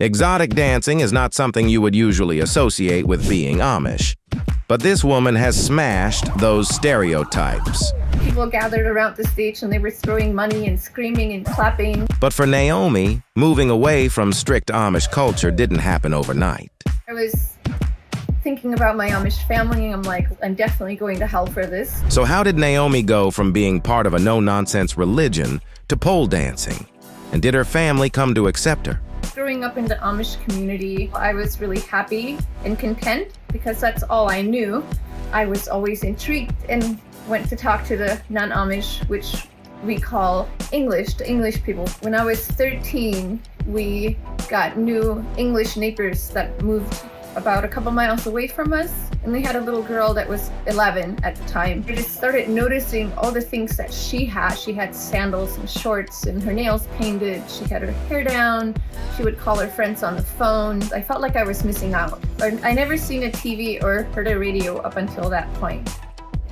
Exotic dancing is not something you would usually associate with being Amish. But this woman has smashed those stereotypes. People gathered around the stage and they were throwing money and screaming and clapping. But for Naomi, moving away from strict Amish culture didn't happen overnight. I was thinking about my Amish family and I'm like, I'm definitely going to hell for this. So how did Naomi go from being part of a no-nonsense religion to pole dancing? And did her family come to accept her? Growing up in the Amish community, I was really happy and content because that's all I knew. I was always intrigued and went to talk to the non-Amish, which we call English, the English people. When I was 13, we got new English neighbors that moved about a couple miles away from us, and they had a little girl that was 11 at the time. I just started noticing all the things that she had. She had sandals and shorts and her nails painted. She had her hair down. She would call her friends on the phone. I felt like I was missing out. I never seen a TV or heard a radio up until that point.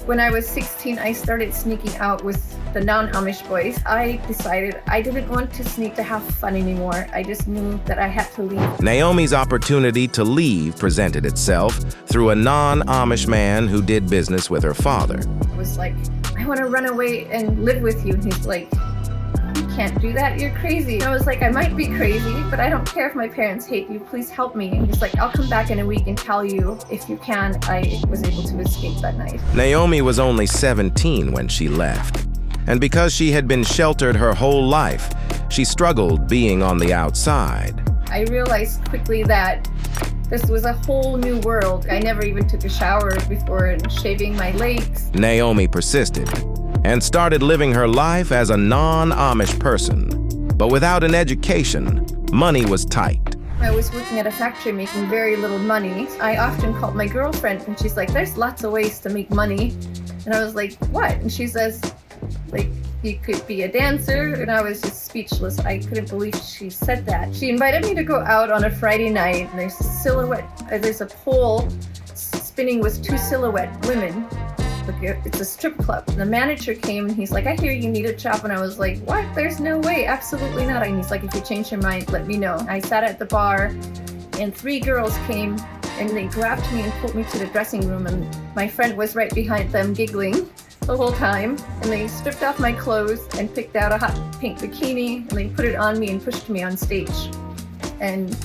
When I was 16, I started sneaking out with the non-Amish boys. I decided I didn't want to sneak to have fun anymore. I just knew that I had to leave. Naomi's opportunity to leave presented itself through a non-Amish man who did business with her father. I was like, I want to run away and live with you. And he's like, you can't do that, you're crazy. And I was like, I might be crazy, but I don't care if my parents hate you, please help me. And he's like, I'll come back in a week and tell you if you can. I was able to escape that night. Naomi was only 17 when she left. And because she had been sheltered her whole life, she struggled being on the outside. I realized quickly that this was a whole new world. I never even took a shower before shaving my legs. Naomi persisted and started living her life as a non-Amish person. But without an education, money was tight. I was working at a factory making very little money. I often called my girlfriend and she's like, there's lots of ways to make money. And I was like, what? And she says, like, you could be a dancer. And I was just speechless. I couldn't believe she said that. She invited me to go out on a Friday night and there's a pole spinning with two silhouette women. It's a strip club. The manager came and he's like, I hear you need a job. And I was like, what? There's no way. Absolutely not. And he's like, if you change your mind, let me know. I sat at the bar and three girls came and they grabbed me and pulled me to the dressing room. And my friend was right behind them giggling the whole time. And they stripped off my clothes and picked out a hot pink bikini and they put it on me and pushed me on stage. And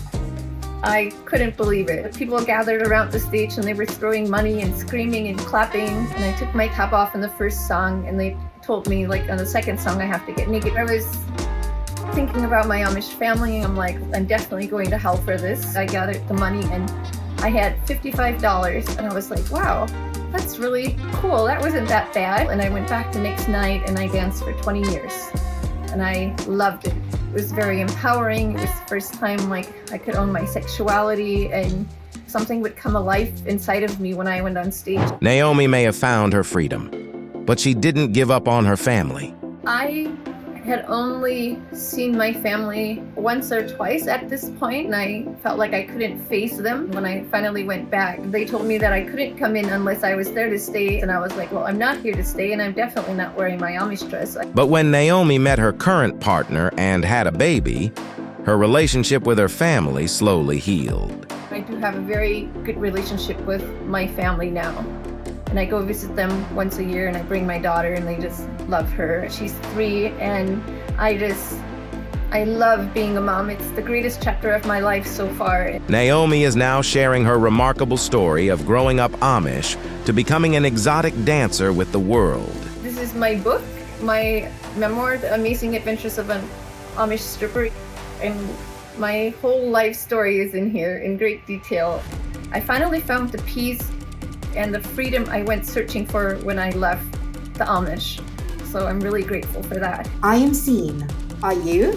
I couldn't believe it. People gathered around the stage and they were throwing money and screaming and clapping. And I took my top off in the first song and they told me like on the second song I have to get naked. I was thinking about my Amish family and I'm like, I'm definitely going to hell for this. I gathered the money and I had $55 and I was like, wow, that's really cool. That wasn't that bad. And I went back the next night and I danced for 20 years and I loved it. It was very empowering. It was the first time like I could own my sexuality and something would come alive inside of me when I went on stage. Naomi may have found her freedom, but she didn't give up on her family. I had only seen my family once or twice at this point, and I felt like I couldn't face them. When I finally went back, they told me that I couldn't come in unless I was there to stay, and I was like, well, I'm not here to stay, and I'm definitely not wearing my Amish dress. But when Naomi met her current partner and had a baby, her relationship with her family slowly healed. I do have a very good relationship with my family now. And I go visit them once a year and I bring my daughter and they just love her. She's 3 and I love being a mom. It's the greatest chapter of my life so far. Naomi is now sharing her remarkable story of growing up Amish to becoming an exotic dancer with the world. This is my book, my memoir, The Amazing Adventures of an Amish Stripper. And my whole life story is in here in great detail. I finally found the peace and the freedom I went searching for when I left the Amish. So I'm really grateful for that. I am seen. Are you?